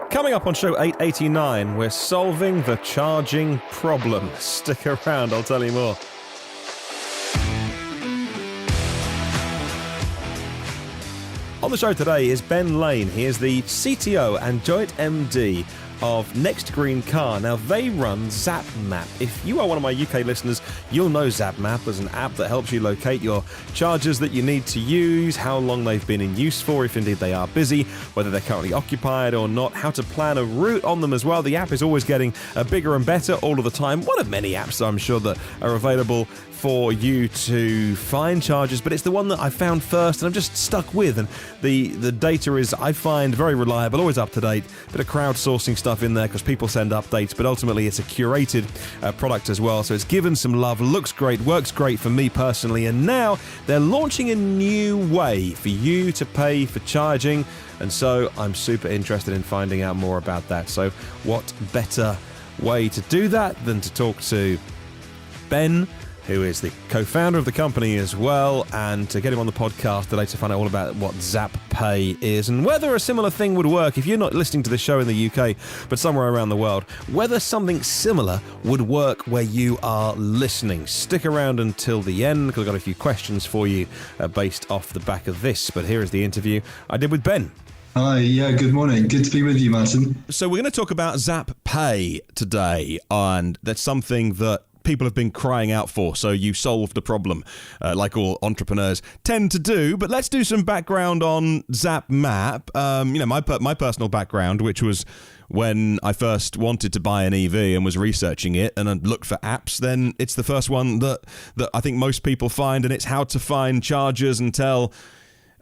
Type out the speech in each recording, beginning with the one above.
Coming up on show 889, we're solving the charging problem. Stick around, I'll tell you more. On the show today is Ben Lane. He is the CTO and joint MD of Next Green Car. Now, they run Zap-Map. If you are one of my UK listeners, you'll know Zap-Map as an app that helps you locate your chargers that you need to use, how long they've been in use for, if indeed they are busy, whether they're currently occupied or not, how to plan a route on them as well. The app is always getting bigger and better all of the time. One of many apps, I'm sure, that are available for you to find chargers, but it's the one that I found first and I'm just stuck with, and the data is, I find, very reliable, always up to date. Bit of crowdsourcing stuff in there because people send updates, but ultimately it's a curated product as well, so it's given some love, looks great, works great for me personally, and now they're launching a new way for you to pay for charging, and so I'm super interested in finding out more about that. So what better way to do that than to talk to Ben, who is the co-founder of the company as well, and to get him on the podcast today to find out all about what Zap-Pay is and whether a similar thing would work if you're not listening to this show in the UK, but somewhere around the world, whether something similar would work where you are listening. Stick around until the end, because I've got a few questions for you based off the back of this, but here is the interview I did with Ben. Hi, yeah, good morning. Good to be with you, Martyn. So we're going to talk about Zap-Pay today, and that's something that people have been crying out for, so you solved the problem, like all entrepreneurs tend to do. But let's do some background on Zap-Map. My personal background, which was when I first wanted to buy an EV and was researching it and I looked for apps, then it's the first one that I think most people find, and it's how to find chargers and tell.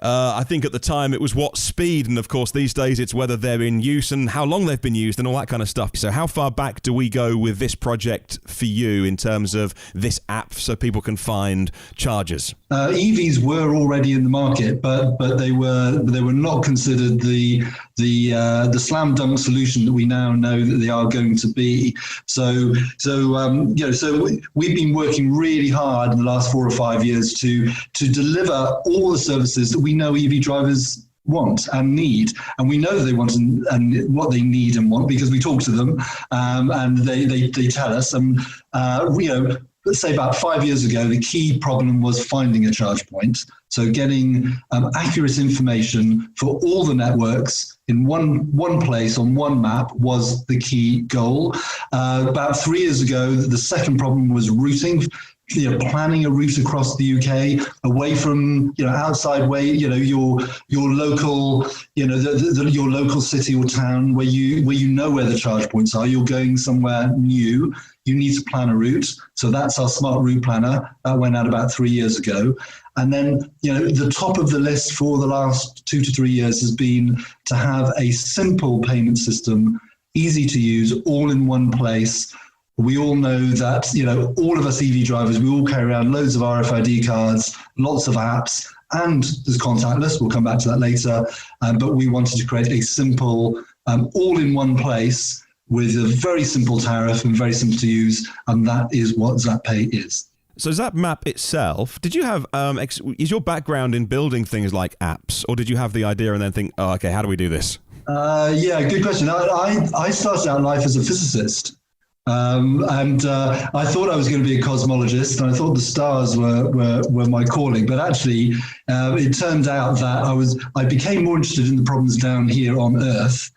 I think at the time it was what speed, and of course these days it's whether they're in use and how long they've been used and all that kind of stuff. So how far back do we go with this project for you in terms of this app so people can find chargers? EVs were already in the market, but they were not considered the slam dunk solution that we now know that they are going to be. So we've been working really hard in the last 4 or 5 years to deliver all the services that we know EV drivers want and need, and we know they want and what they need and want because we talk to them, and they tell us. And let's say about 5 years ago, the key problem was finding a charge point. So getting accurate information for all the networks in one place on one map was the key goal. About 3 years ago, the second problem was routing. Planning a route across the UK away from outside way, your local, your local city or town where you know where the charge points are. You're going somewhere new. You need to plan a route. So that's our smart route planner that went out about 3 years ago. And then the top of the list for the last 2 to 3 years has been to have a simple payment system, easy to use, all in one place. We all know that, all of us EV drivers, we all carry around loads of RFID cards, lots of apps, and there's contactless. We'll come back to that later. But we wanted to create a simple, all in one place with a very simple tariff and very simple to use. And that is what Zap-Pay is. So Zap-Map itself, did you have, is your background in building things like apps, or did you have the idea and then think, oh, okay, how do we do this? Yeah, good question. I started out life as a physicist. I thought I was going to be a cosmologist, and I thought the stars were my calling. But actually, it turned out that I became more interested in the problems down here on Earth,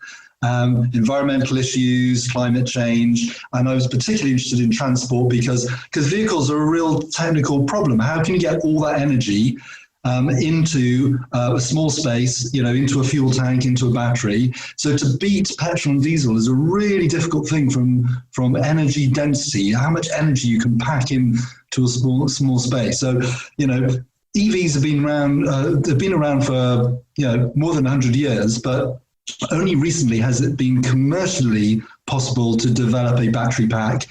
environmental issues, climate change, and I was particularly interested in transport because vehicles are a real technical problem. How can you get all that energy into a small space, into a fuel tank, into a battery? So to beat petrol and diesel is a really difficult thing from energy density, how much energy you can pack into a small space. So, EVs have been around, they've been around for, more than 100 years, but only recently has it been commercially possible to develop a battery pack.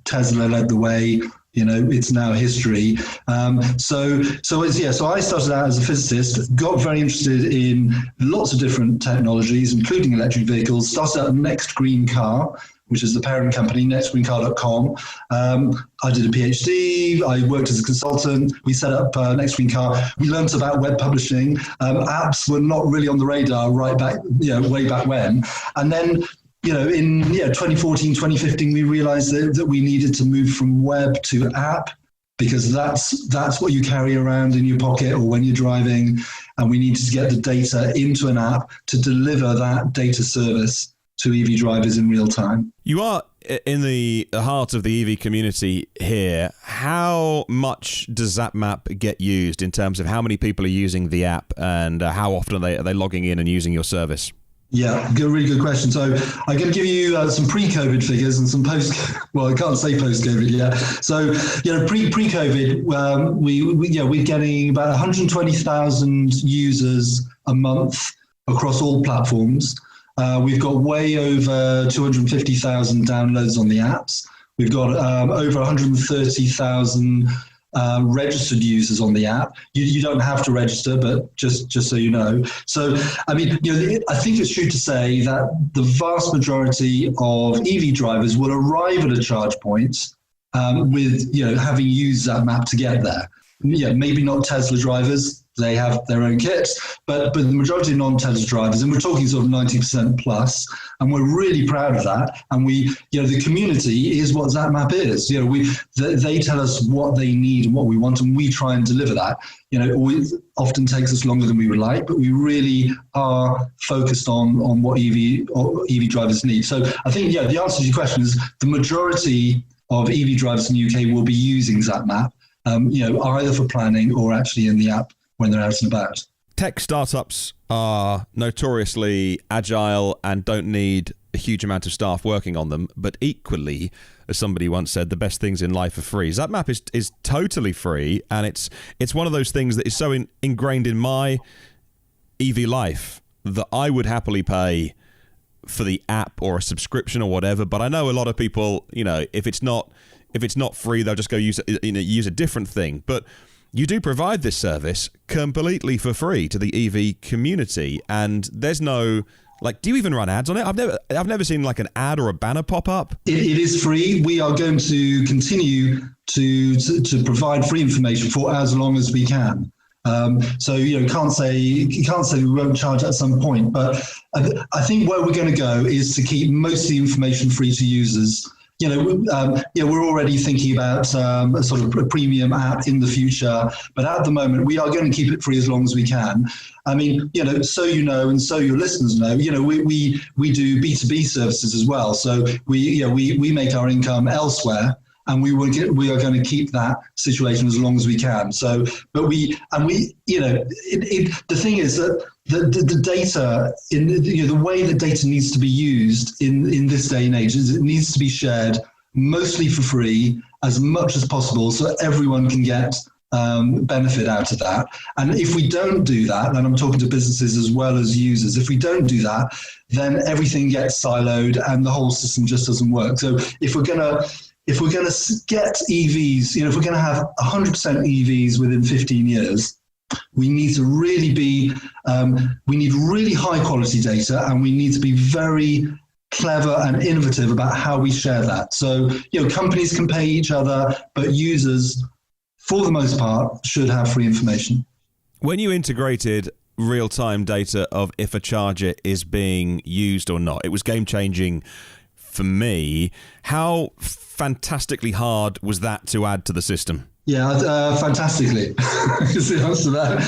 Tesla led the way. It's now history. So I started out as a physicist, got very interested in lots of different technologies, including electric vehicles, started out Next Green Car, which is the parent company, nextgreencar.com. I did a PhD. I worked as a consultant. We set up Next Green Car. We learned about web publishing. Apps were not really on the radar way back when. And then, in 2014, 2015, we realized that we needed to move from web to app, because that's what you carry around in your pocket or when you're driving, and we needed to get the data into an app to deliver that data service to EV drivers in real time. You are in the heart of the EV community here. How much does Zap-Map get used in terms of how many people are using the app, and how often are they logging in and using your service? Yeah, really good question. So I'm going to give you some pre-COVID figures and some post. Well, I can't say post-COVID yet. So pre-COVID, we're getting about 120,000 users a month across all platforms. We've got way over 250,000 downloads on the apps. We've got over 130,000 registered users on the app. You don't have to register, but just so you know. So, I mean, I think it's true to say that the vast majority of EV drivers will arrive at a charge point with, having used Zap-Map to get there. Yeah, maybe not Tesla drivers. They have their own kits, but the majority of non-Tesla drivers, and we're talking sort of 90% plus, and we're really proud of that. And the community is what Zap-Map is. They tell us what they need and what we want, and we try and deliver that. It always often takes us longer than we would like, but we really are focused on what EV drivers need. So I think, the answer to your question is the majority of EV drivers in the UK will be using Zap-Map, either for planning or actually in the app when they're out and about. Tech startups are notoriously agile and don't need a huge amount of staff working on them, but equally, as somebody once said, the best things in life are free. Zap-Map is totally free, and it's one of those things that is so ingrained in my EV life that I would happily pay for the app or a subscription or whatever. But I know a lot of people, if it's not free, they'll just go use a different thing. But you do provide this service completely for free to the EV community, and there's no, do you even run ads on it? I've never seen an ad or a banner pop up. It is free. We are going to continue to provide free information for as long as we can. So can't say we won't charge at some point, but I think where we're going to go is to keep most of the information free to users. We're already thinking about a sort of a premium app in the future, but at the moment we are going to keep it free as long as we can. I mean, and so your listeners know, we do B2B services as well. So we make our income elsewhere, and we are going to keep that situation as long as we can. So, the thing is that the data, the way that data needs to be used in this day and age is it needs to be shared mostly for free as much as possible, so everyone can get benefit out of that. And if we don't do that, and I'm talking to businesses as well as users, if we don't do that, then everything gets siloed and the whole system just doesn't work. So if we're going to get EVs, if we're going to have 100% EVs within 15 years, we need to really we need really high quality data, and we need to be very clever and innovative about how we share that. So, companies can pay each other, but users, for the most part, should have free information. When you integrated real-time data of if a charger is being used or not, it was game-changing for me. How fantastically hard was that to add to the system? Yeah, fantastically is the answer to that.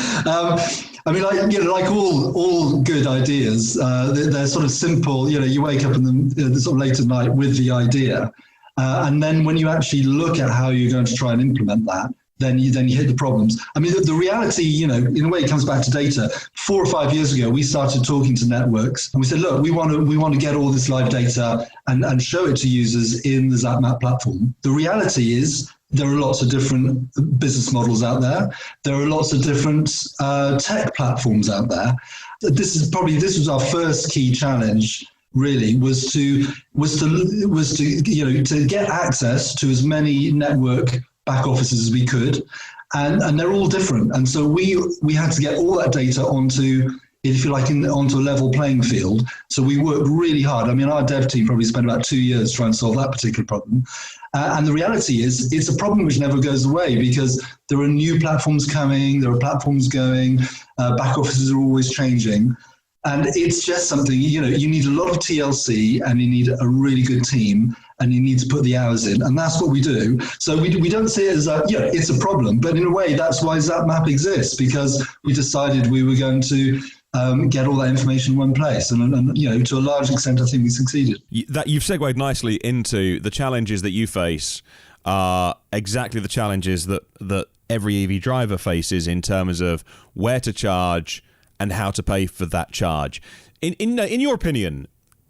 I mean, like all good ideas, they're sort of simple. You wake up in the sort of late at night with the idea, and then when you actually look at how you're going to try and implement that, then you hit the problems. I mean, the reality, in a way, it comes back to data. 4 or 5 years ago, we started talking to networks, and we said, look, we want to get all this live data and show it to users in the Zap-Map platform. The reality is, there are lots of different business models out there. There are lots of different tech platforms out there. This was our first key challenge. Really, was to get access to as many network back offices as we could, and they're all different. And so we had to get all that data onto if you like, onto a level playing field. So we worked really hard. I mean, our dev team probably spent about 2 years trying to solve that particular problem. And the reality is, it's a problem which never goes away because there are new platforms coming, there are platforms going, back offices are always changing. And it's just something, you need a lot of TLC and you need a really good team and you need to put the hours in. And that's what we do. So we don't see it as it's a problem, but in a way, that's why Zap-Map exists, because we decided we were going to get all that information in one place. And to a large extent, I think we succeeded. You've segued nicely into the challenges that you face are exactly the challenges that every EV driver faces in terms of where to charge and how to pay for that charge. In your opinion,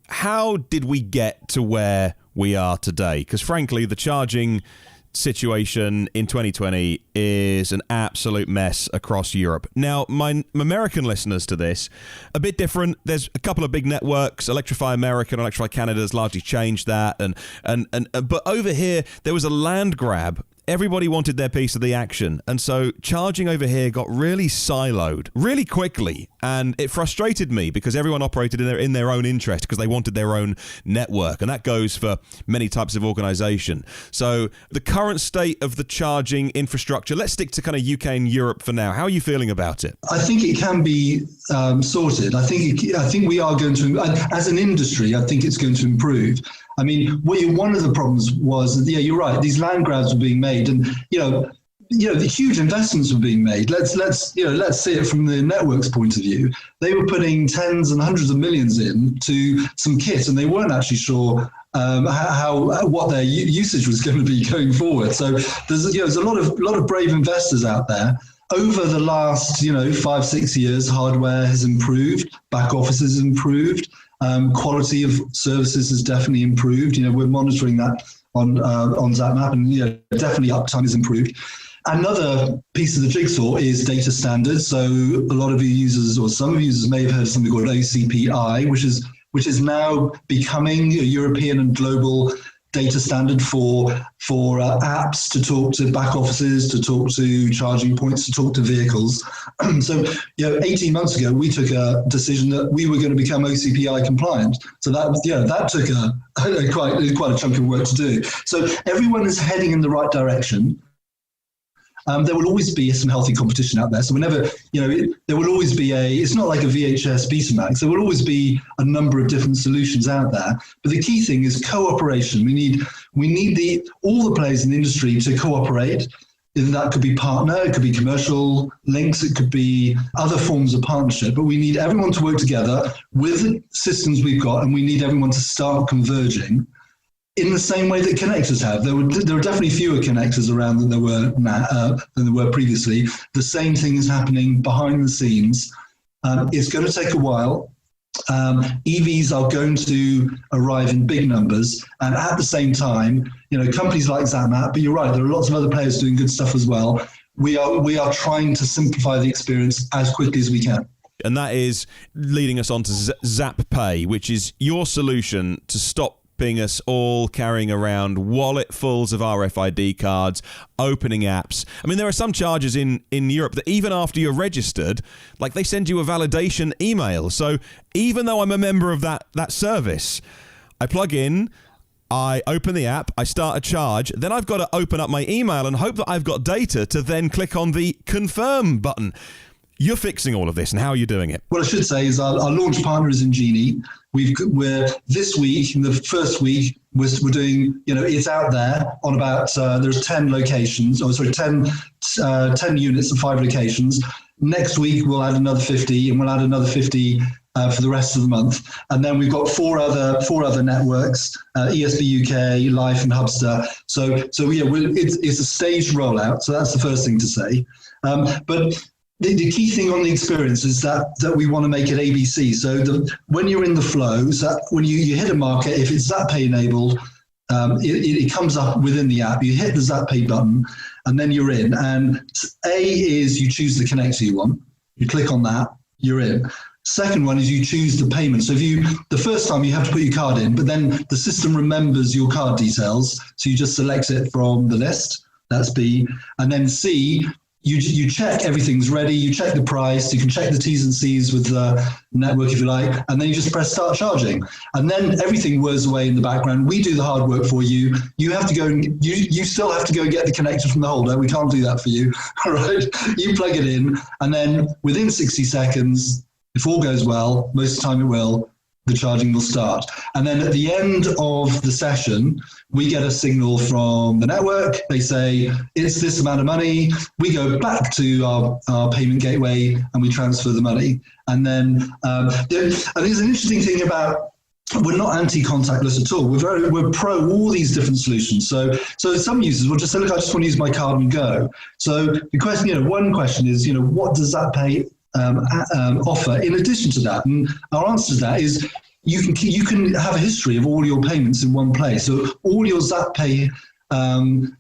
how did we get to where we are today? Because frankly, the charging situation in 2020 is an absolute mess across Europe. Now, my American listeners to this, a bit different. There's a couple of big networks. Electrify America and Electrify Canada has largely changed that. But over here, there was a land grab. Everybody wanted their piece of the action. And so charging over here got really siloed really quickly. And it frustrated me because everyone operated in their own interest because they wanted their own network. And that goes for many types of organization. So the current state of the charging infrastructure, let's stick to kind of UK and Europe for now. How are you feeling about it? I think it can be sorted. I think we are going to, as an industry, I think it's going to improve. I mean, one of the problems was, you're right, these land grabs were being made and, the huge investments were being made. Let's see it from the network's point of view. They were putting tens and hundreds of millions into some kit and they weren't actually sure what their usage was going to be going forward. So there's a lot of brave investors out there. Over the last 5-6 years, hardware has improved, back office has improved. Quality of services has definitely improved. We're monitoring that on Zap-Map, and definitely uptime has improved. Another piece of the jigsaw is data standards. So a lot of your users, or some of your users, may have heard of something called OCPI, which is now becoming a European and global data standard for apps to talk to back offices, to talk to charging points, to talk to vehicles. So, 18 months ago, we took a decision that we were going to become OCPI compliant. So that took quite a chunk of work to do. So everyone is heading in the right direction. There will always be some healthy competition out there. So whenever, there will always be it's not like a VHS Betamax. There will always be a number of different solutions out there. But the key thing is cooperation. We need all the players in the industry to cooperate. That could be partner, it could be commercial links, it could be other forms of partnership. But we need everyone to work together with the systems we've got, and we need everyone to start converging. In the same way that connectors have. There are definitely fewer connectors around than there were previously. The same thing is happening behind the scenes. It's going to take a while. EVs are going to arrive in big numbers, and at the same time, companies like Zap-Map, but you're right, there are lots of other players doing good stuff as well. We are trying to simplify the experience as quickly as we can. And that is leading us on to Zap-Pay, which is your solution to stop us all carrying around walletfuls of RFID cards, opening apps. I mean, there are some charges in Europe that even after you're registered, like they send you a validation email. So even though I'm a member of that service, I plug in, I open the app, I start a charge, then I've got to open up my email and hope that I've got data to then click on the confirm button. You're fixing all of this, and how are you doing it? What I should say is our launch partner is Ingenie. We're this week, in the first week, we're doing, it's out there on about, there's 10 locations, 10 units of 5 locations. Next week, we'll add another 50, and we'll add another 50 for the rest of the month. And then we've got four other networks, ESB UK, Life, and Hubster. So it's a staged rollout. So that's the first thing to say. But the key thing on the experience is that we want to make it ABC. So when you're in the flow, so when you hit a market, if it's Zap-Pay enabled, it comes up within the app. You hit the Zap-Pay button, and then you're in. And A is you choose the connector you want. You click on that, you're in. Second one is you choose the payment. So the first time you have to put your card in, but then the system remembers your card details. So you just select it from the list. That's B. And then C, you check everything's ready, you check the price, you can check the T's and C's with the network if you like, and then you just press start charging. And then everything whirs away in the background. We do the hard work for you. You have to go and you still have to go and get the connector from the holder. We can't do that for you. All right. You plug it in, and then within 60 seconds, if all goes well, most of the time it will, the charging will start. And then at the end of the session, we get a signal from the network. They say, it's this amount of money. We go back to our payment gateway and we transfer the money. And then there's an interesting thing about, we're not anti-contactless at all. We're pro all these different solutions. So some users will just say, look, I just want to use my card and go. So the question, one question is, what does Zap-Pay offer in addition to that? And our answer to that is you can have a history of all your payments in one place. So all your Zap-Pay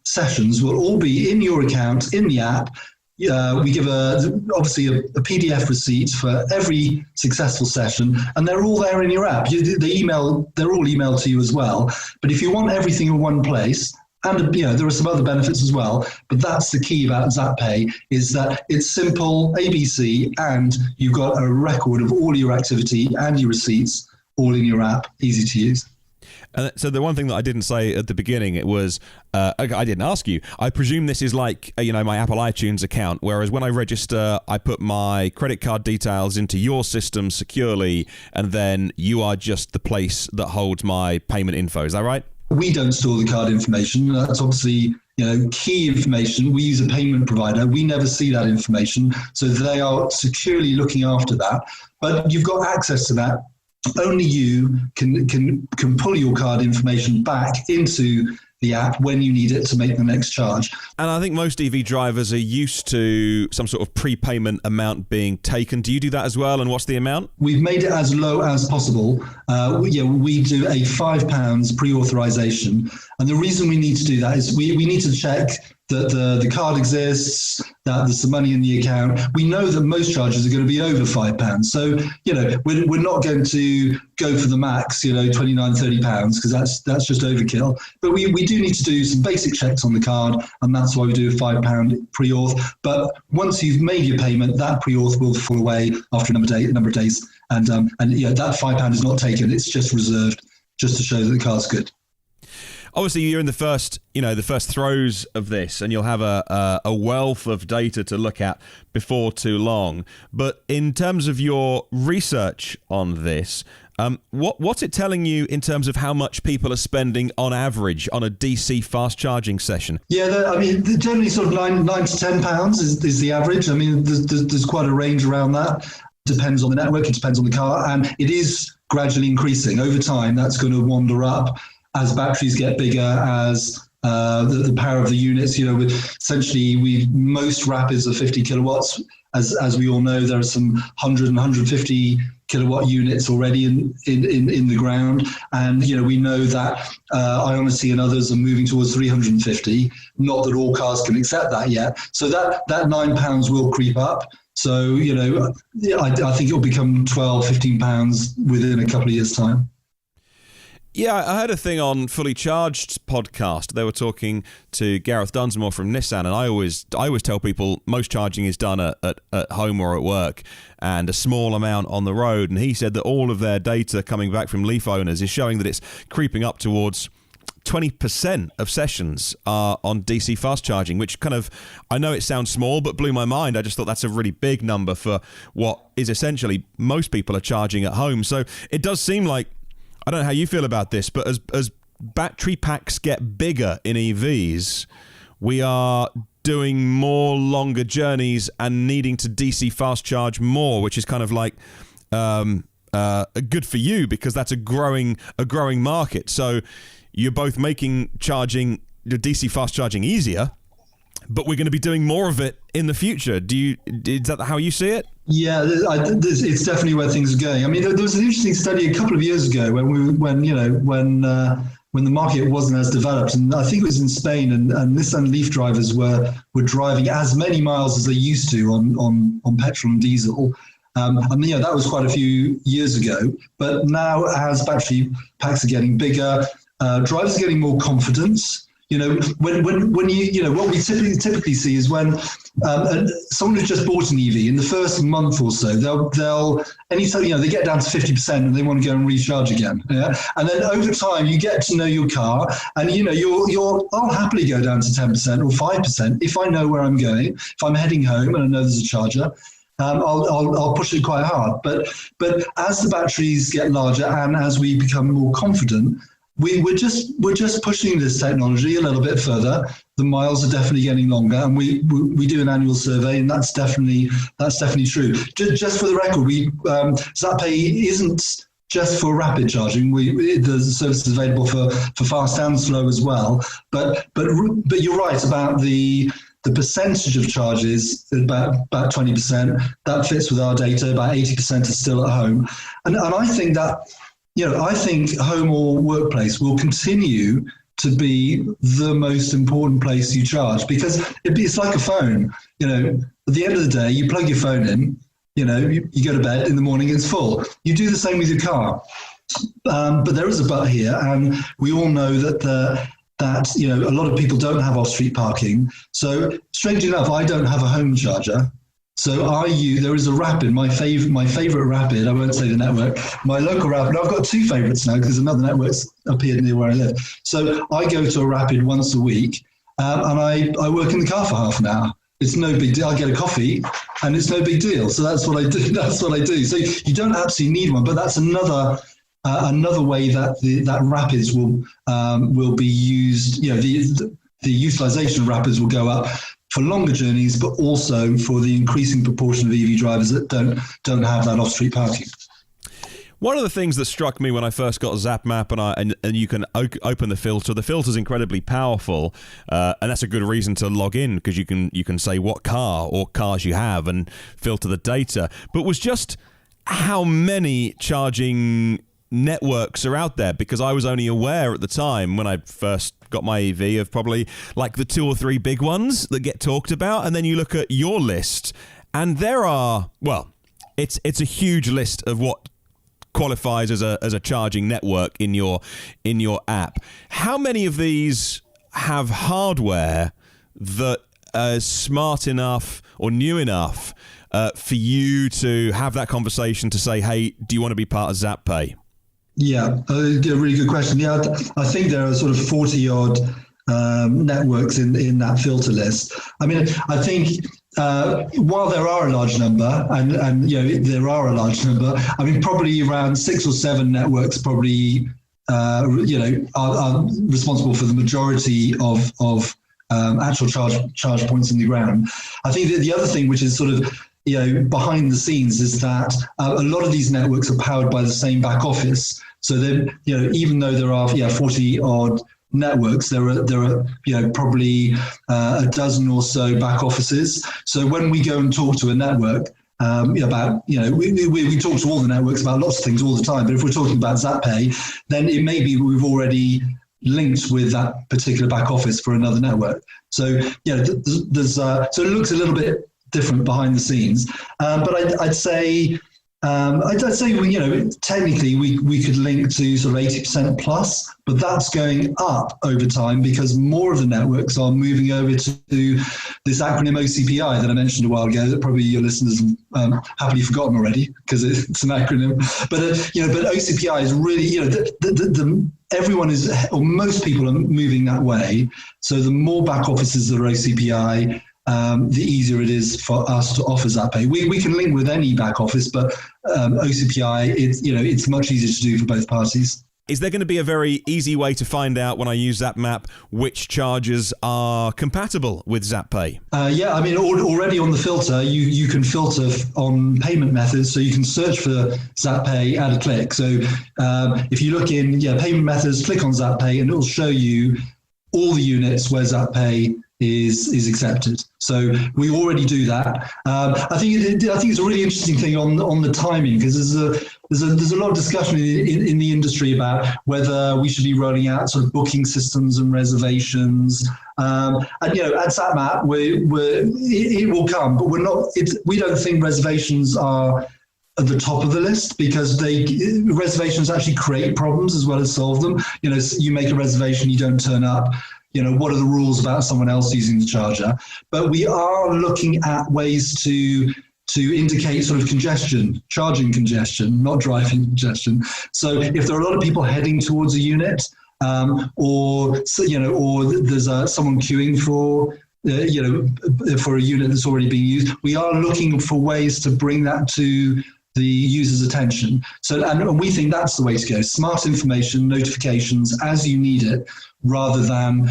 sessions will all be in your account in the app. We give obviously a PDF receipt for every successful session, and they're all there in your app. They're all emailed to you as well. But if you want everything in one place, and there are some other benefits as well, but that's the key about Zap-Pay, is that it's simple, ABC, and you've got a record of all your activity and your receipts all in your app, easy to use. And so the one thing that I didn't say at the beginning, it was, I didn't ask you, I presume this is like, my Apple iTunes account, whereas when I register, I put my credit card details into your system securely, and then you are just the place that holds my payment info. Is that right? We don't store the card information. That's obviously key information. We use a payment provider. We never see that information. So they are securely looking after that. But you've got access to that. Only you can pull your card information back into the app when you need it to make the next charge. And I think most EV drivers are used to some sort of prepayment amount being taken. Do you do that as well? And what's the amount? We've made it as low as possible. We do a £5 pre-authorization. And the reason we need to do that is we need to check that the card exists, that there's some money in the account. We know that most charges are going to be over £5. So, we're not going to go for the max, £29, £30, because that's just overkill. But we do need to do some basic checks on the card, and that's why we do a £5 pre-auth. But once you've made your payment, that pre-auth will fall away after a number of days. And that £5 is not taken. It's just reserved just to show that the car's good. Obviously, you're in the first throes of this, and you'll have a wealth of data to look at before too long. But in terms of your research on this, what's it telling you in terms of how much people are spending on average on a DC fast charging session? Yeah, generally sort of £9 to £10 is the average. There's quite a range around that. Depends on the network, it depends on the car, and it is gradually increasing over time. That's going to wander up as batteries get bigger, as the power of the units. Essentially, most rapids are 50 kilowatts. As we all know, there are some 100 and 150 kilowatt units already in the ground, and we know that Ionity and others are moving towards 350. Not that all cars can accept that yet. So that £9 will creep up. So I think it will become £12, £15 within a couple of years' time. Yeah, I heard a thing on Fully Charged podcast. They were talking to Gareth Dunsmore from Nissan, and I always tell people most charging is done at home or at work, and a small amount on the road. And he said that all of their data coming back from Leaf owners is showing that it's creeping up towards 20% of sessions are on DC fast charging, which I know it sounds small, but blew my mind. I just thought that's a really big number for what is essentially most people are charging at home. So it does seem like, I don't know how you feel about this, but as battery packs get bigger in EVs, we are doing more longer journeys and needing to DC fast charge more, which is kind of like good for you because that's a growing market. So you're both making charging the DC fast charging easier, but we're going to be doing more of it in the future. Is that how you see it? Yeah, it's definitely where things are going. There was an interesting study a couple of years ago when the market wasn't as developed, and I think it was in Spain, and Nissan Leaf drivers were driving as many miles as they used to on petrol and diesel. That was quite a few years ago. But now, as battery packs are getting bigger, drivers are getting more confidence. When you what we typically see is when someone who's just bought an EV in the first month or so, they'll anytime they get down to 50% and they want to go and recharge again, and then over time you get to know your car, and I'll happily go down to 10% or 5% if I know where I'm going. If I'm heading home and I know there's a charger, I'll push it quite hard. But as the batteries get larger and as we become more confident, we're just pushing this technology a little bit further. The miles are definitely getting longer, and we do an annual survey, and that's definitely true. Just for the record, Zap-Pay isn't just for rapid charging. The service is available for fast and slow as well. But you're right about the percentage of charges, about 20%. That fits with our data. About 80% are still at home, and I think that. I think home or workplace will continue to be the most important place you charge, because it's like a phone. At the end of the day, you plug your phone in, you go to bed in the morning, it's full. You do the same with your car. But there is a but here, and we all know that a lot of people don't have off-street parking. So strangely enough, I don't have a home charger. So there is a Rapid, my favorite Rapid, I won't say the network, my local Rapid. I've got two favorites now because another network's appeared near where I live. So I go to a Rapid once a week, and I work in the car for half an hour. It's no big deal. I get a coffee and it's no big deal. So that's what I do. So you don't absolutely need one, but that's another way that Rapids will be used. The utilization of Rapids will go up for longer journeys, but also for the increasing proportion of EV drivers that don't have that off-street parking. One of the things that struck me when I first got Zap-Map, and you can open the filter. The filter's incredibly powerful, and that's a good reason to log in, because you can say what car or cars you have and filter the data. But was just how many charging networks are out there, because I was only aware at the time when I first got my EV of probably like the 2 or 3 big ones that get talked about, and then you look at your list and there are, it's a huge list of what qualifies as a charging network in your app. How many of these have hardware that is smart enough or new enough for you to have that conversation to say, hey, do you want to be part of Zap-Pay? Yeah, a really good question. Yeah, I think there are sort of 40-odd networks in that filter list. I mean, I think while there are a large number, and there are a large number, I mean, probably around 6 or 7 networks probably, are responsible for the majority of actual charge points in the ground. I think that the other thing, which is sort of behind the scenes, is that a lot of these networks are powered by the same back office. So then, even though there are 40 odd networks, there are probably a dozen or so back offices. So when we go and talk to a network about, we talk to all the networks about lots of things all the time. But if we're talking about Zap-Pay, then it may be we've already linked with that particular back office for another network. So there's so it looks a little bit different behind the scenes, but I'd say technically we could link to sort of 80% plus, but that's going up over time because more of the networks are moving over to this acronym OCPI that I mentioned a while ago that probably your listeners have happily forgotten already because it's an acronym. But but OCPI is really everyone is, or most people are moving that way. So the more back offices that are OCPI, the easier it is for us to offer Zap-Pay. We can link with any back office, but OCPI, it's much easier to do for both parties. Is there going to be a very easy way to find out when I use Zap-Map which chargers are compatible with Zap-Pay? Yeah, I mean, already on the filter, you can filter on payment methods, so you can search for Zap-Pay at a click. So if you look in payment methods, click on Zap-Pay, and it will show you all the units where Zap-Pay is accepted. So we already do that. I think it's a really interesting thing on the timing, because there's a lot of discussion in the industry about whether we should be rolling out sort of booking systems and reservations. And at Zap-Map, it will come, but we don't think reservations are at the top of the list, because reservations actually create problems as well as solve them. You make a reservation, you don't turn up, what are the rules about someone else using the charger? But we are looking at ways to indicate sort of congestion, charging congestion, not driving congestion. So if there are a lot of people heading towards a unit, or there's someone queuing for a unit that's already being used, we are looking for ways to bring that to the user's attention. So, and we think that's the way to go. Smart information, notifications as you need it, rather than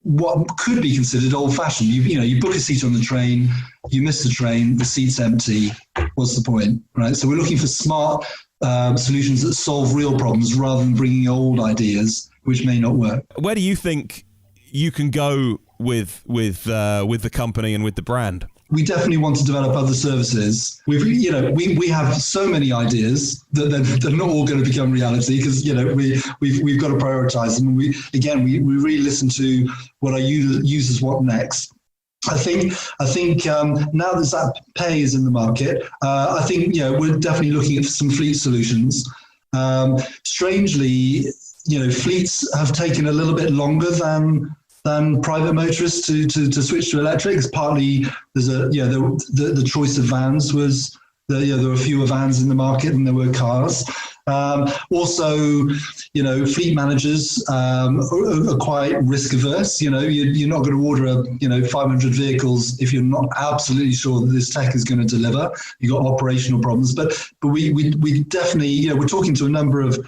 what could be considered old-fashioned. You book a seat on the train, you miss the train, the seat's empty. What's the point, right? So we're looking for smart solutions that solve real problems rather than bringing old ideas which may not work. Where do you think you can go with the company and with the brand? We definitely want to develop other services. We have so many ideas that they're not all going to become reality, because we've got to prioritize them. And we really listen to what our users want next. I think now that Zap-Pay is in the market, I think we're definitely looking at some fleet solutions. Strangely, fleets have taken a little bit longer than private motorists to switch to electric. It's partly the choice of vans was there were fewer vans in the market than there were cars. Also, fleet managers are quite risk averse. You're not going to order 500 vehicles if you're not absolutely sure that this tech is going to deliver. You've got operational problems, but we definitely we're talking to a number of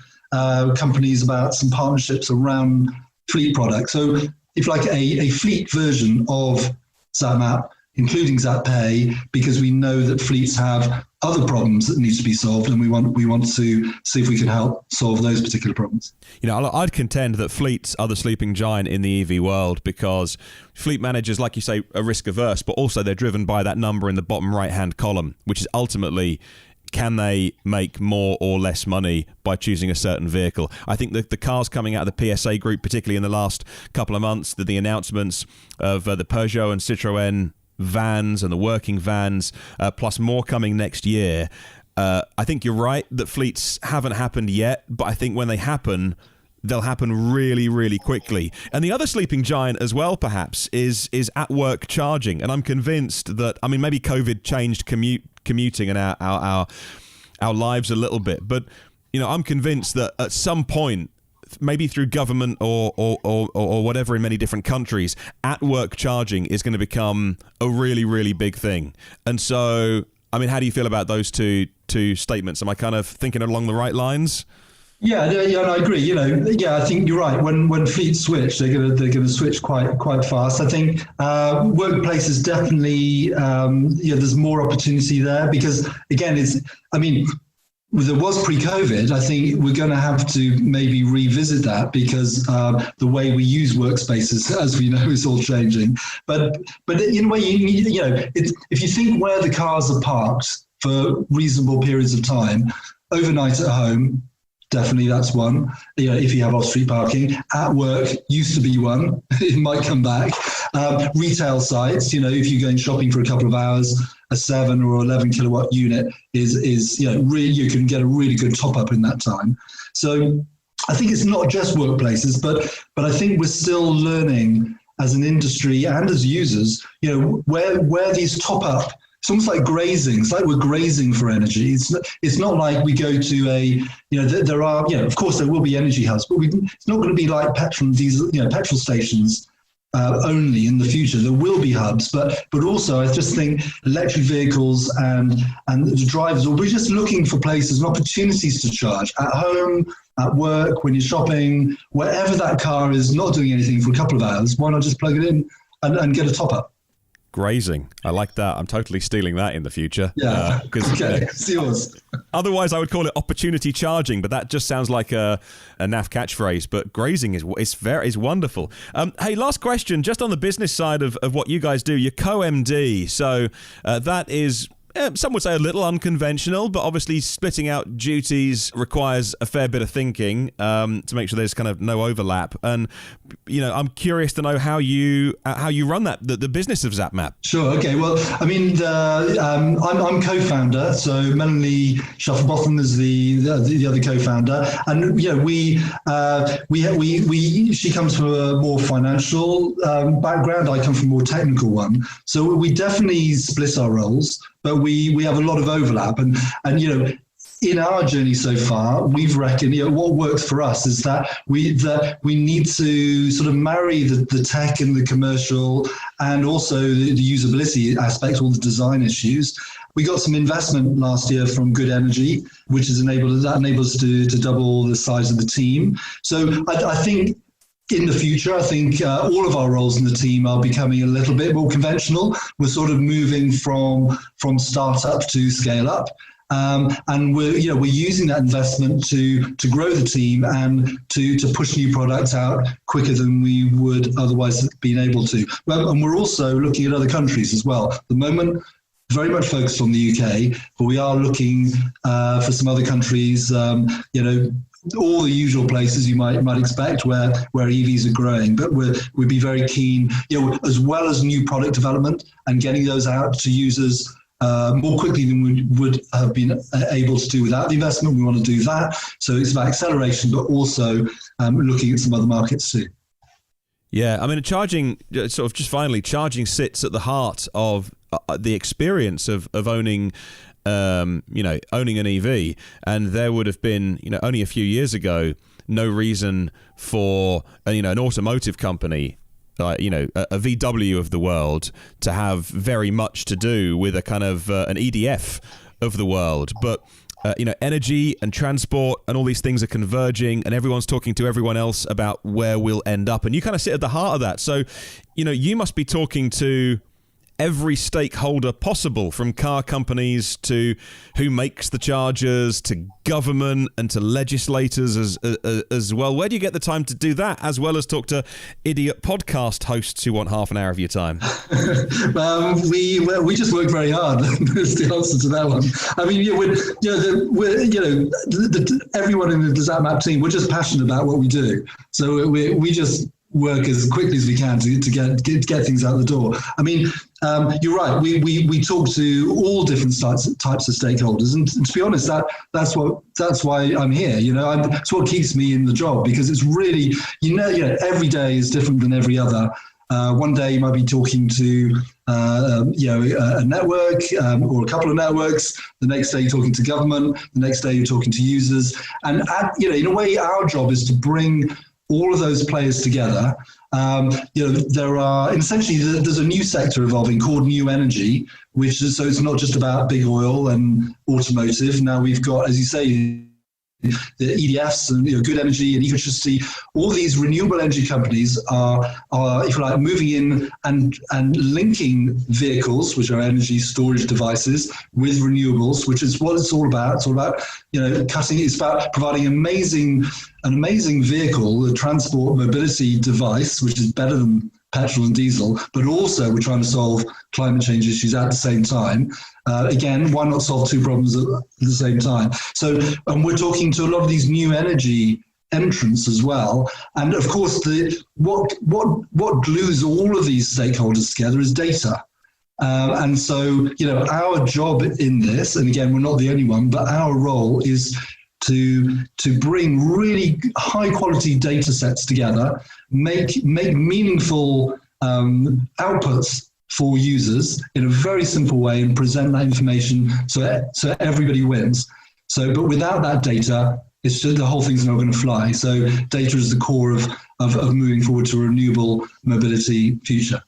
companies about some partnerships around fleet products. So if like a fleet version of Zap-Map, including Zap-Pay, because we know that fleets have other problems that need to be solved, and we want to see if we can help solve those particular problems. I'd contend that fleets are the sleeping giant in the EV world, because fleet managers, like you say, are risk averse, but also they're driven by that number in the bottom right-hand column, which is ultimately, can they make more or less money by choosing a certain vehicle? I think that the cars coming out of the PSA group, particularly in the last couple of months, the announcements of the Peugeot and Citroën vans and the working vans, plus more coming next year. I think you're right that fleets haven't happened yet, but I think when they happen, they'll happen really, really quickly. And the other sleeping giant as well, perhaps, is at-work charging. And I'm convinced that, maybe COVID changed commuting and our lives a little bit, but I'm convinced that at some point, maybe through government or whatever in many different countries, at-work charging is going to become a really, really big thing. And so, how do you feel about those two statements? Am I kind of thinking along the right lines? Yeah, I agree. I think you're right. When fleets switch, they're going to switch quite fast. I think workplaces definitely, there's more opportunity there, because again, there was pre-COVID. I think we're going to have to maybe revisit that, because the way we use workspaces, as we know, is all changing. But in a way, if you think where the cars are parked for reasonable periods of time, overnight at home, definitely that's one. If you have off-street parking. At work used to be one. It might come back. Retail sites, if you're going shopping for a couple of hours, a 7 or 11 kilowatt unit is really, you can get a really good top up in that time. So I think it's not just workplaces, but I think we're still learning as an industry and as users, where these top up. It's almost like grazing. It's like we're grazing for energy. It's not like we go to there are, of course there will be energy hubs, but it's not going to be like petrol and diesel, petrol stations only in the future. There will be hubs, but also I just think electric vehicles and the drivers will be just looking for places and opportunities to charge at home, at work, when you're shopping, wherever that car is not doing anything for a couple of hours. Why not just plug it in and get a top up? Grazing. I like that. I'm totally stealing that in the future. Yeah. Okay. It's yours. Otherwise, I would call it opportunity charging, but that just sounds like a naff catchphrase. But grazing is wonderful. Hey, last question, just on the business side of what you guys do. You're co-MD, so that is some would say a little unconventional, but obviously splitting out duties requires a fair bit of thinking to make sure there's kind of no overlap. And I'm curious to know how you run the business of Zap-Map. Sure. Okay. Well, I mean, I'm co-founder, so Melanie Shufflebotham is the other co-founder, and she comes from a more financial background. I come from a more technical one, so we definitely split our roles, but we have a lot of overlap, and in our journey so far, we've reckoned what works for us is that we need to sort of marry the tech and the commercial and also the usability aspects, all the design issues. We got some investment last year from Good Energy, which has enabled us to double the size of the team. So I think in the future, I think all of our roles in the team are becoming a little bit more conventional. We're sort of moving from startup to scale up. And we're using that investment to grow the team and to push new products out quicker than we would otherwise have been able to. Well, and we're also looking at other countries as well. At the moment, very much focused on the UK, but we are looking for some other countries. All the usual places you might expect where EVs are growing, but we'd be very keen, as well as new product development and getting those out to users more quickly than we would have been able to do without the investment. We want to do that. So it's about acceleration, but also looking at some other markets too. Yeah, I mean, charging sits at the heart of the experience of owning owning an EV, and there would have been, only a few years ago, no reason for, an automotive company, a VW of the world, to have very much to do with a kind of an EDF of the world. But, energy and transport and all these things are converging, and everyone's talking to everyone else about where we'll end up. And you kind of sit at the heart of that. So, you must be talking to every stakeholder possible, from car companies to who makes the chargers to government and to legislators as well. Where do you get the time to do that, as well as talk to idiot podcast hosts who want half an hour of your time? We just work very hard. That's the answer to that one. I mean, everyone in the Zap-Map team, we're just passionate about what we do. So we just work as quickly as we can to get things out the door. I mean, you're right. We talk to all different types of stakeholders, and to be honest, that's why I'm here. It's what keeps me in the job, because it's really every day is different than every other. One day you might be talking to a network or a couple of networks. The next day you're talking to government. The next day you're talking to users. And in a way, our job is to bring all of those players together. There are essentially there's a new sector evolving called new energy, which is, so it's not just about big oil and automotive. Now we've got, as you say, the EDFs and Good Energy and Electricity. All these renewable energy companies are if you like, moving in and linking vehicles, which are energy storage devices, with renewables, which is what it's all about. It's all about cutting. It's about providing an amazing vehicle, a transport mobility device, which is better than petrol and diesel, but also we're trying to solve climate change issues at the same time. Again, why not solve two problems at the same time? So, and we're talking to a lot of these new energy entrants as well. And of course, what glues all of these stakeholders together is data. And so, our job in this, and again, we're not the only one, but our role is to bring really high quality data sets together, make meaningful outputs for users in a very simple way, and present that information so everybody wins. But without that data, it's just, the whole thing's not going to fly. So data is the core of moving forward to a renewable mobility future.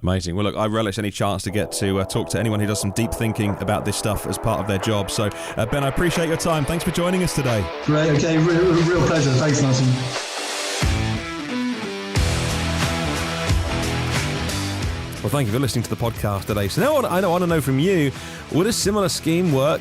Amazing. Well, look, I relish any chance to get to talk to anyone who does some deep thinking about this stuff as part of their job. So, Ben, I appreciate your time. Thanks for joining us today. Great. Okay. Real pleasure. Thanks, Martyn. Well, thank you for listening to the podcast today. So now I want to know from you, would a similar scheme work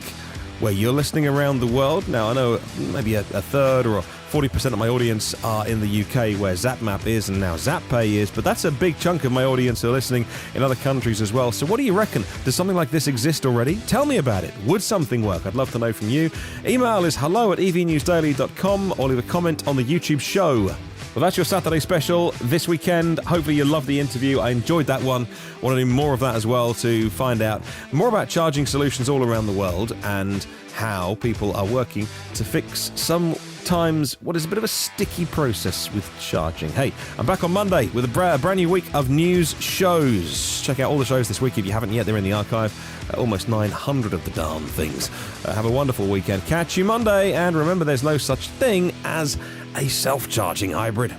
where you're listening around the world? Now, I know maybe a third or 40% of my audience are in the UK, where Zap-Map is and now Zap-Pay is, but that's a big chunk of my audience who are listening in other countries as well. So what do you reckon? Does something like this exist already? Tell me about it. Would something work? I'd love to know from you. Email is hello@evnewsdaily.com, or leave a comment on the YouTube show. Well, that's your Saturday special this weekend. Hopefully you loved the interview. I enjoyed that one. Want to do more of that as well to find out more about charging solutions all around the world and how people are working to fix sometimes what is a bit of a sticky process with charging. Hey, I'm back on Monday with a brand new week of news shows. Check out all the shows this week if you haven't yet. They're in the archive. Almost 900 of the darn things. Have a wonderful weekend. Catch you Monday, and remember, there's no such thing as a self-charging hybrid.